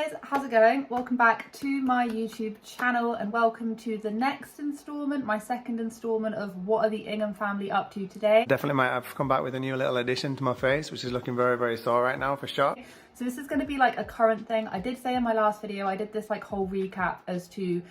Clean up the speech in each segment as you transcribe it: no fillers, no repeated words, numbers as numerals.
guys, how's it going? Welcome back to my YouTube channel and welcome to the next installment, my second installment of what are the Ingham family up to today. Definitely might have come back with a new little addition to my face, which is looking very, very sore right now for sure. So this is going to be like a current thing. I did say in my last video, I did this like whole recap as to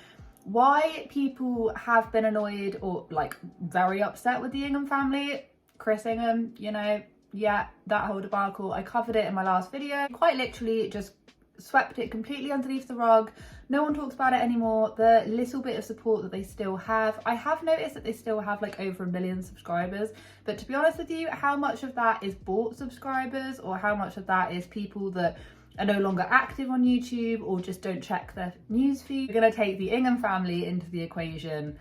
why people have been annoyed or like very upset with the Ingham family. Chris Ingham, you know, yeah, that whole debacle. I covered it in my last video. Quite literally just swept it completely underneath the rug. No one talks about it anymore. The little bit of support that they still have, I have noticed that they still have like over 1 million subscribers, but to be honest with you, how much of that is bought subscribers or how much of that is people that are no longer active on YouTube or just don't check their newsfeed? We're gonna take the Ingham family into the equation.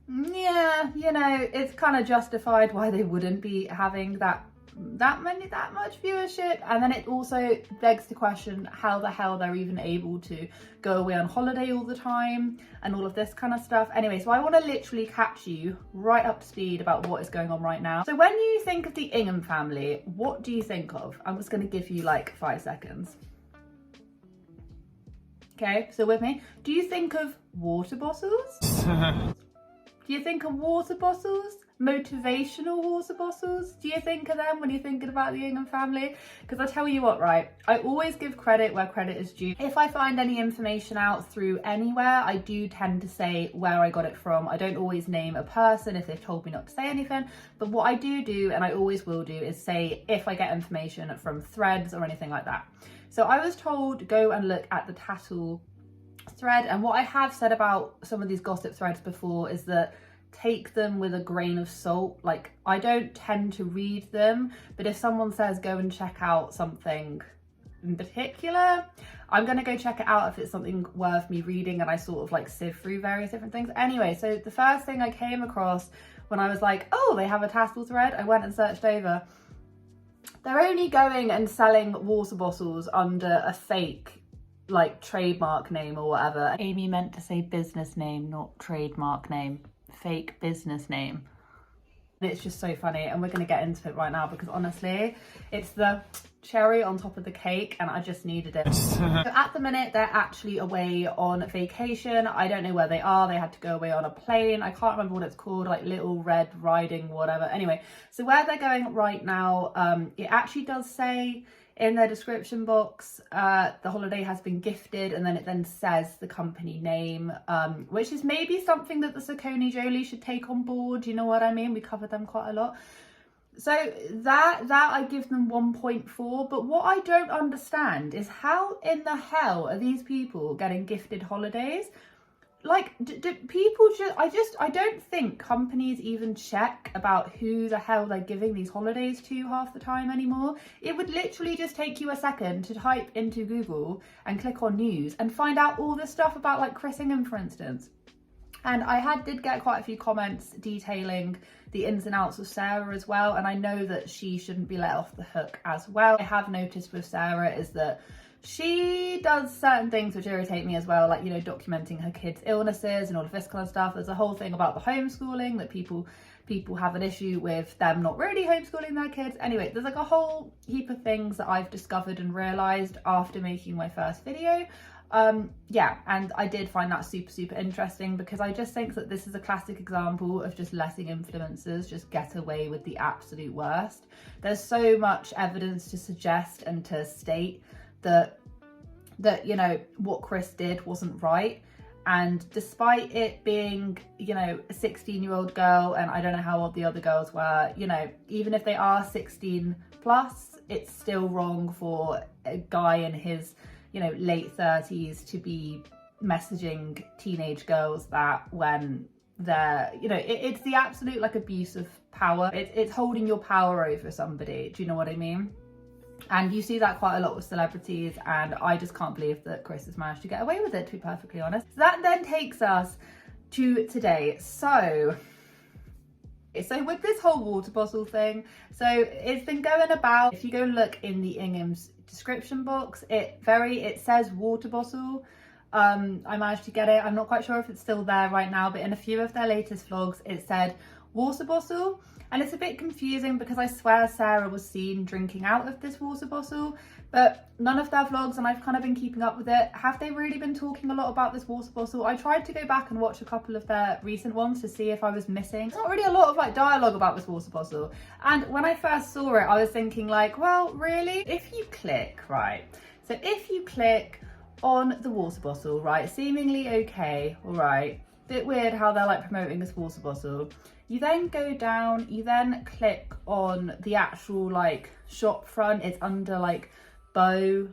Yeah, you know, it's kind of justified why they wouldn't be having that much viewership, and then it also begs to question how the hell they're even able to go away on holiday all the time and all of this kind of stuff. Anyway, so I want to literally catch you right up to speed about what is going on right now. So when you think of the Ingham family, what do you think of? I'm just going to give you like 5 seconds. Okay, so with me, do you think of water bottles? Do you think of water bottles? Motivational water bottles? Do you think of them when you're thinking about the Ingham family? Because I tell you what, right, I always give credit where credit is due. If I find any information out through anywhere, I do tend to say where I got it from. I don't always name a person if they've told me not to say anything, but what I do, and I always will do, is say if I get information from threads or anything like that. So I was told go and look at the Tattle thread, and what I have said about some of these gossip threads before is that take them with a grain of salt. Like, I don't tend to read them, but if someone says go and check out something in particular, I'm gonna go check it out if it's something worth me reading, and I sort of like sieve through various different things. Anyway, so the first thing I came across when I was like, oh, they have a Tattle thread, I went and searched over. They're only going and selling water bottles under a fake like trademark name or whatever. Amy meant to say business name, not trademark name. Fake business name. It's just so funny, and we're going to get into it right now because honestly it's the cherry on top of the cake and I just needed it. So at the minute they're actually away on vacation. I don't know where they are. They had to go away on a plane. I can't remember what it's called, like Little Red Riding whatever. Anyway, so where they're going right now, it actually does say in their description box, the holiday has been gifted, and then it then says the company name, which is maybe something that the Saucony Jolie should take on board. You know what I mean? We covered them quite a lot. So that I give them 1.4, but what I don't understand is how in the hell are these people getting gifted holidays? Like, do people I don't think companies even check about who the hell they're giving these holidays to half the time anymore. It would literally just take you a second to type into Google and click on news and find out all this stuff about like Chris Ingham, for instance. And I did get quite a few comments detailing the ins and outs of Sarah as well, and I know that she shouldn't be let off the hook as well. I have noticed with Sarah is that she does certain things which irritate me as well, like, you know, documenting her kids' illnesses and all of this kind of stuff. There's a whole thing about the homeschooling that people have an issue with them not really homeschooling their kids. Anyway, there's like a whole heap of things that I've discovered and realised after making my first video. Yeah, and I did find that super interesting because I just think that this is a classic example of just letting influencers just get away with the absolute worst. There's so much evidence to suggest and to state that you know what Chris did wasn't right, and despite it being, you know, a 16-year-old girl, and I don't know how old the other girls were, you know, even if they are 16 plus, it's still wrong for a guy in his, you know, late 30s to be messaging teenage girls that when they're, you know, it's the absolute like abuse of power. It's holding your power over somebody. Do you know what I mean? And you see that quite a lot with celebrities, and I just can't believe that Chris has managed to get away with it, to be perfectly honest. So that then takes us to today. So with this whole water bottle thing, so it's been going about, if you go look in the Ingham's description box, it says water bottle. I managed to get it. I'm not quite sure if it's still there right now, but in a few of their latest vlogs, it said water bottle. And it's a bit confusing because I swear Sarah was seen drinking out of this water bottle, but none of their vlogs, and I've kind of been keeping up with it, have they really been talking a lot about this water bottle? I tried to go back and watch a couple of their recent ones to see if I was missing. There's not really a lot of like dialogue about this water bottle. And when I first saw it, I was thinking like, well, really? If you click, right? So if you click on the water bottle, right, seemingly okay, all right, bit weird how they're like promoting this water bottle. You then go down, you then click on the actual like shop front. It's under like bow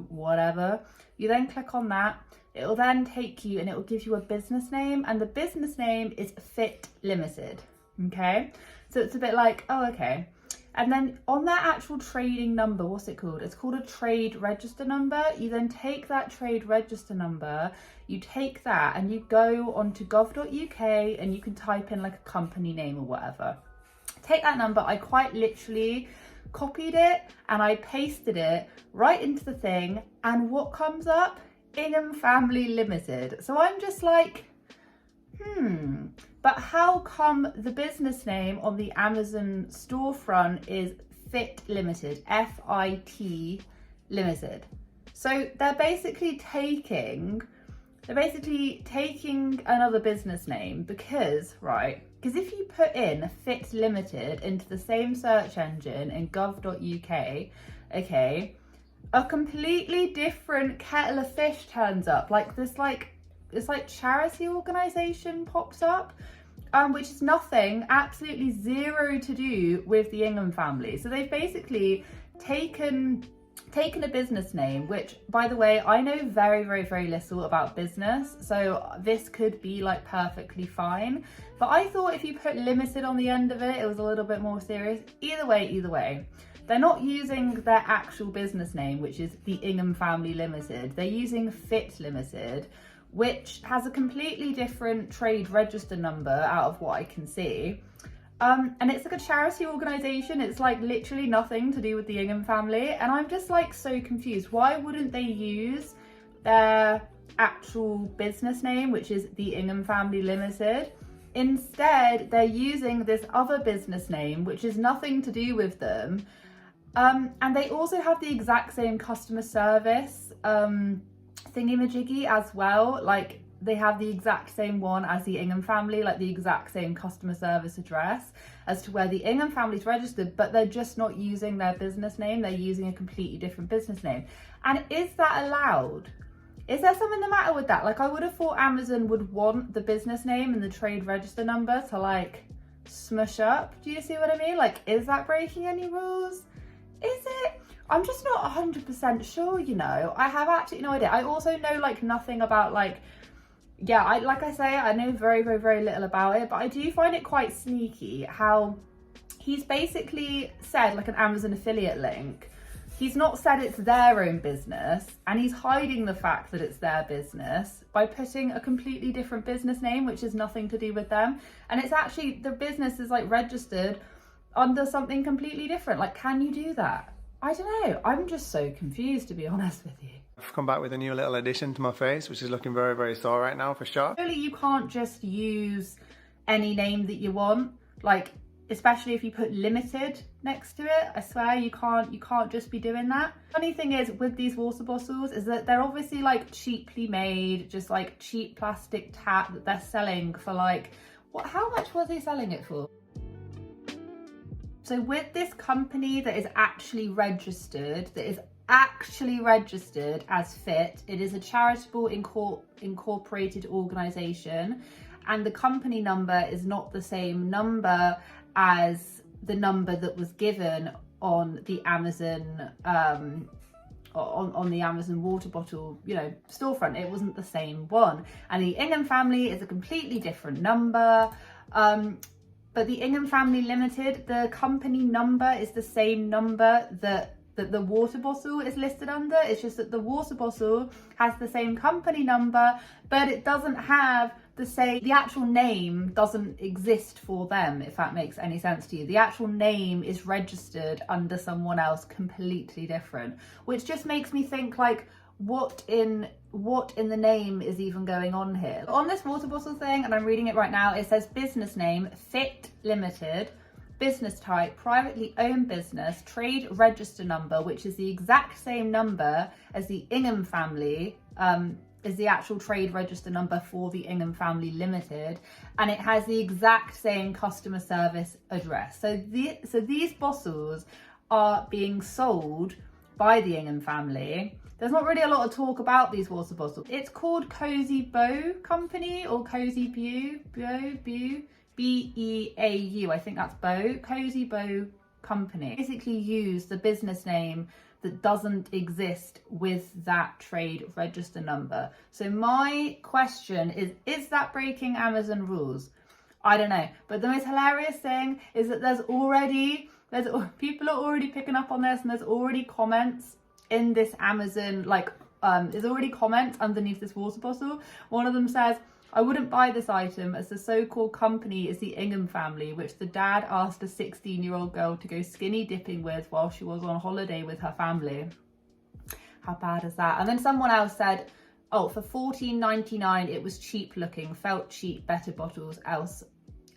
whatever. You then click on that. It'll then take you and it will give you a business name, and the business name is Fit Limited. Okay, so it's a bit like, oh, okay. And then on that actual trading number, what's it called? It's called a trade register number. You then take that trade register number, you take that and you go onto gov.uk and you can type in like a company name or whatever. Take that number. I quite literally copied it and I pasted it right into the thing, and what comes up? Ingham Family Limited. So I'm just like, but how come the business name on the Amazon storefront is Fit Limited, F-I-T Limited? So they're basically taking another business name because, right, because if you put in Fit Limited into the same search engine in gov.uk, okay, a completely different kettle of fish turns up. Like this, like, it's like charity organisation pops up, which is nothing, absolutely zero to do with the Ingham family. So they've basically taken a business name, which, by the way, I know very, very, very little about business, so this could be like perfectly fine. But I thought if you put limited on the end of it, it was a little bit more serious. Either way. They're not using their actual business name, which is the Ingham Family Limited. They're using Fit Limited, which has a completely different trade register number out of what I can see. And it's like a charity organisation. It's like literally nothing to do with the Ingham family. And I'm just like so confused. Why wouldn't they use their actual business name, which is the Ingham Family Limited? Instead, they're using this other business name, which is nothing to do with them. And they also have the exact same customer service thingy-majiggy as well. Like they have the exact same one as the Ingham family, like the exact same customer service address as to where the Ingham family's registered, but they're just not using their business name. They're using a completely different business name. And is that allowed? Is there something the matter with that? Like I would have thought Amazon would want the business name and the trade register number to like smush up. Do you see what I mean? Like, is that breaking any rules? Is it? I'm just not 100% sure, you know. I have absolutely no idea. I also know like nothing about like, yeah, like I say, I know very, very, very little about it, but I do find it quite sneaky how he's basically said like an Amazon affiliate link. He's not said it's their own business, and he's hiding the fact that it's their business by putting a completely different business name, which is nothing to do with them. And it's actually, the business is like registered under something completely different. Like, can you do that? I don't know. I'm just so confused, to be honest with you. I've come back with a new little addition to my face, which is looking very, very sore right now for sure. Surely you can't just use any name that you want, like, especially if you put limited next to it. I swear you can't just be doing that. Funny thing is with these water bottles is that they're obviously like cheaply made, just like cheap plastic tap that they're selling for like, what, how much was they selling it for? So with this company that is actually registered, as Fit, it is a charitable incorporated organisation, and the company number is not the same number as the number that was given on the Amazon on the Amazon water bottle, you know, storefront. It wasn't the same one, and the Ingham family is a completely different number. But the Ingham Family Limited, the company number is the same number that the water bottle is listed under. It's just that the water bottle has the same company number, but it doesn't have the actual name doesn't exist for them, if that makes any sense to you. The actual name is registered under someone else completely different, which just makes me think like, what in the name is even going on here. On this water bottle thing, and I'm reading it right now, it says business name, Fit Limited, business type, privately owned business, trade register number, which is the exact same number as the Ingham family, is the actual trade register number for the Ingham family limited, and it has the exact same customer service address. So these bottles are being sold by the Ingham family. There's not really a lot of talk about these water bottles. It's called Cozy Beau Company, or Cozy Beau, B-E-A-U, I think that's Beau, Cozy Beau Company. Basically use the business name that doesn't exist with that trade register number. So my question is that breaking Amazon rules? I don't know. But the most hilarious thing is that people are already picking up on this, and there's already comments in this Amazon, there's already comments underneath this water bottle. One of them says, I wouldn't buy this item as the so-called company is the Ingham family, which the dad asked a 16-year-old girl to go skinny dipping with while she was on holiday with her family. How bad is that? And then someone else said, oh, for $14.99 it was cheap looking, felt cheap, better bottles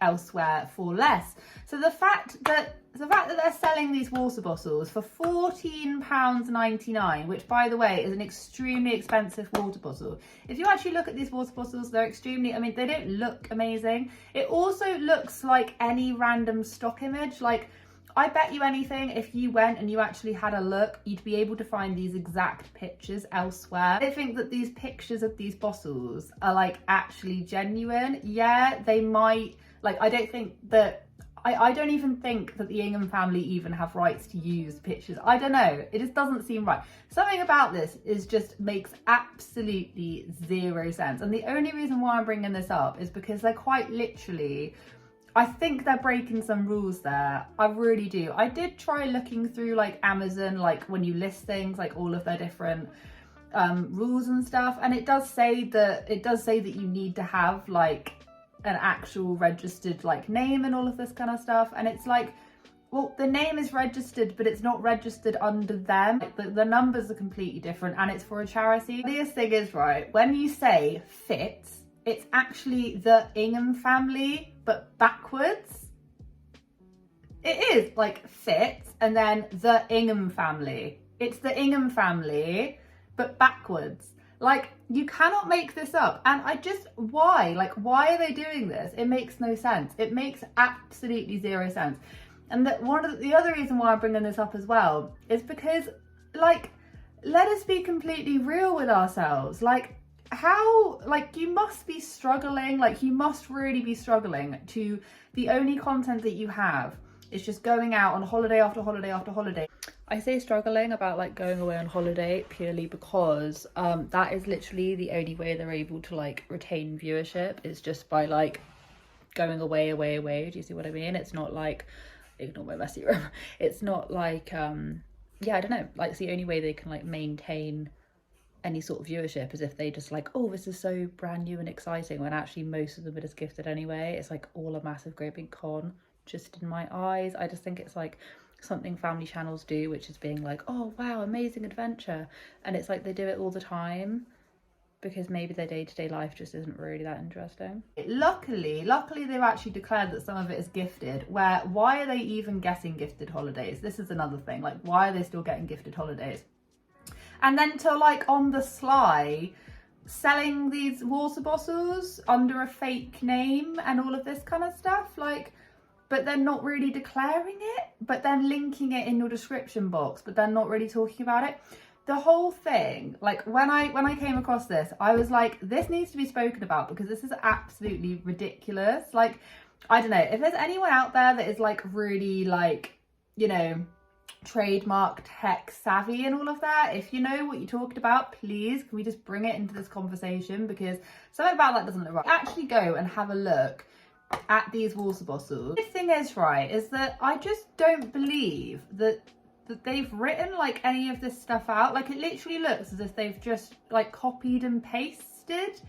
elsewhere for less. So the fact that they're selling these water bottles for £14.99, which by the way is an extremely expensive water bottle. If you actually look at these water bottles, they're extremely, I mean, they don't look amazing. It also looks like any random stock image. Like, I bet you anything, if you went and you actually had a look, you'd be able to find these exact pictures elsewhere. I think that these pictures of these bottles are like actually genuine. Yeah, they might, like, I don't even think that the Ingham family even have rights to use pictures. I don't know. It just doesn't seem right. Something about this makes absolutely zero sense. And the only reason why I'm bringing this up is because they're quite literally, I think they're breaking some rules there. I really do. I did try looking through like Amazon, like when you list things, like all of their different rules and stuff. And it does say that you need to have like an actual registered like name and all of this kind of stuff, and it's like, well, the name is registered but it's not registered under them. Like, the numbers are completely different, and it's for a charity. The biggest thing is, right, when you say Fit, it's actually the Ingham family but backwards. It is like Fit and then the Ingham family. It's the Ingham family but backwards. Like, you cannot make this up. And why? Like, why are they doing this? It makes no sense. It makes absolutely zero sense. And the other reason why I'm bringing this up as well is because, like, let us be completely real with ourselves. Like, you must be struggling, like, you must really be struggling to, the only content that you have is just going out on holiday after holiday after holiday. I say struggling about like going away on holiday purely because that is literally the only way they're able to like retain viewership, is just by like going away. Do you see what I mean? It's not like, ignore my messy room. It's not like, yeah, I don't know. Like, it's the only way they can like maintain any sort of viewership, is if they just like, oh, this is so brand new and exciting, when actually most of them are just gifted anyway. It's like all a massive great big con, just in my eyes. I just think it's like something family channels do, which is being like, oh wow, amazing adventure, and it's like they do it all the time because maybe their day-to-day life just isn't really that interesting. Luckily they've actually declared that some of it is gifted, where why are they even getting gifted holidays? This is another thing, like, why are they still getting gifted holidays? And then to like on the sly selling these water bottles under a fake name and all of this kind of stuff, like, but then not really declaring it, but then linking it in your description box, but then not really talking about it. The whole thing, like, when I came across this, I was like, this needs to be spoken about because this is absolutely ridiculous. Like, I don't know, if there's anyone out there that is like really like, you know, trademark tech savvy and all of that, if you know what you talked about, please can we just bring it into this conversation, because something about that doesn't look right. Actually go and have a look at these water bottles. The thing is, right, is that I just don't believe that they've written like any of this stuff out. Like, it literally looks as if they've just like copied and pasted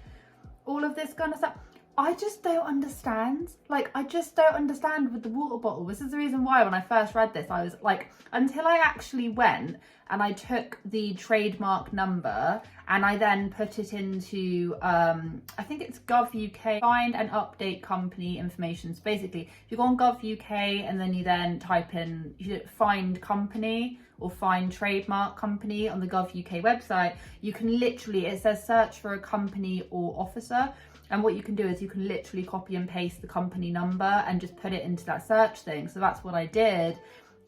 all of this kind of stuff. I just don't understand. Like, I just don't understand with the water bottle. This is the reason why when I first read this, I was like, until I actually went and I took the trademark number and I then put it into, I think it's Gov UK, find and update company information. So basically, if you go on Gov UK and then you then type in find company or find trademark company on the Gov UK website, you can literally, it says search for a company or officer. And what you can do is you can literally copy and paste the company number and just put it into that search thing. So that's what I did.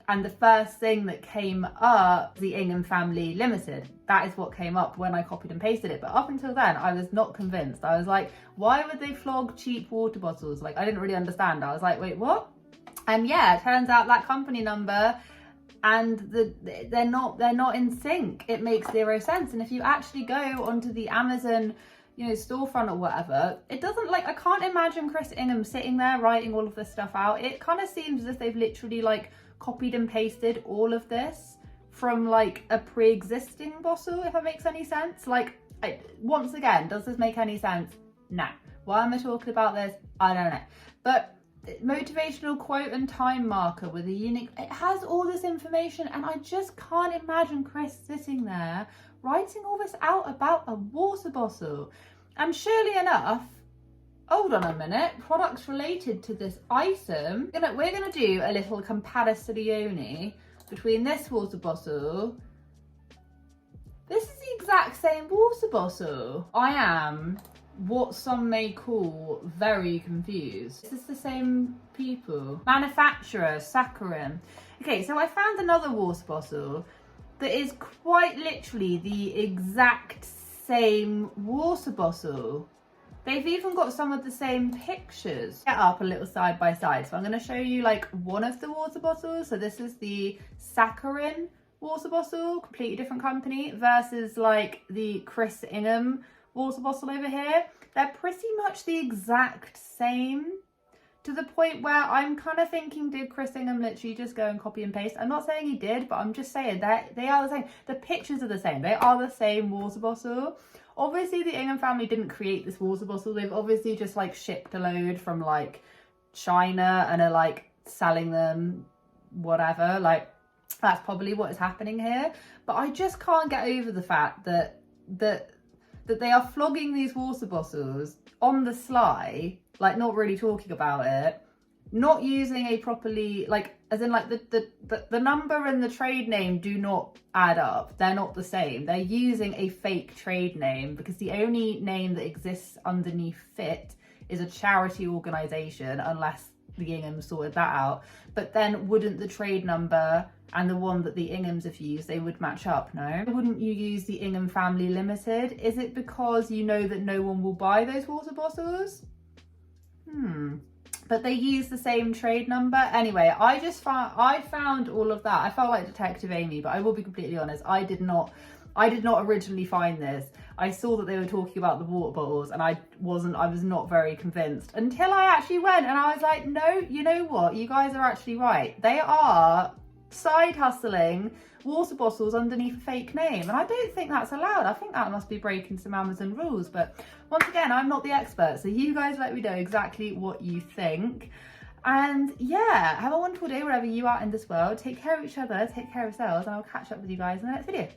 And the first thing that came up, the Ingham Family Limited. That is what came up when I copied and pasted it. But up until then, I was not convinced. I was like, why would they flog cheap water bottles? Like, I didn't really understand. I was like, wait, what? And yeah, it turns out that company number and they're not in sync. It makes zero sense. And if you actually go onto the Amazon, you know, storefront or whatever, it doesn't, like, I can't imagine Chris Ingham sitting there writing all of this stuff out. It kind of seems as if they've literally like copied and pasted all of this from like a pre-existing bottle, if that makes any sense. Like, once again, does this make any sense? No. Why am I talking about this? I don't know. But motivational quote and time marker with a unique, it has all this information, and I just can't imagine Chris sitting there writing all this out about a water bottle. And surely enough, hold on a minute, products related to this item, we're gonna do a little comparazione between this water bottle. This is the exact same water bottle. I am what some may call very confused. This is the same people. Manufacturer, Saccharin. Okay, so I found another water bottle that is quite literally the exact same water bottle. They've even got some of the same pictures. Get up a little side by side. So I'm going to show you like one of the water bottles. So this is the Saccharin water bottle, completely different company, versus like the Chris Ingham water bottle over here. They're pretty much the exact same, to the point where I'm kind of thinking, did Chris Ingham literally just go and copy and paste? I'm not saying he did, but I'm just saying that they are the same. The pictures are the same. They are the same water bottle. Obviously, the Ingham family didn't create this water bottle. They've obviously just like shipped a load from like China and are like selling them, whatever. Like, that's probably what is happening here. But I just can't get over the fact that they are flogging these water bottles on the sly, like not really talking about it, not using a properly, like, as in like the number and the trade name do not add up. They're not the same. They're using a fake trade name because the only name that exists underneath Fit is a charity organisation, unless the Inghams sorted that out. But then wouldn't the trade number and the one that the Inghams have used, they would match up, no? Wouldn't you use the Ingham Family Limited? Is it because you know that no one will buy those water bottles? But they use the same trade number. Anyway, I found all of that. I felt like Detective Amy, but I will be completely honest, I did not originally find this. I saw that they were talking about the water bottles and I was not very convinced until I actually went and I was like, no, you know what? You guys are actually right. They are side hustling water bottles underneath a fake name. And I don't think that's allowed. I think that must be breaking some Amazon rules. But once again, I'm not the expert. So you guys let me know exactly what you think. And yeah, have a wonderful day wherever you are in this world. Take care of each other, take care of yourselves, and I'll catch up with you guys in the next video.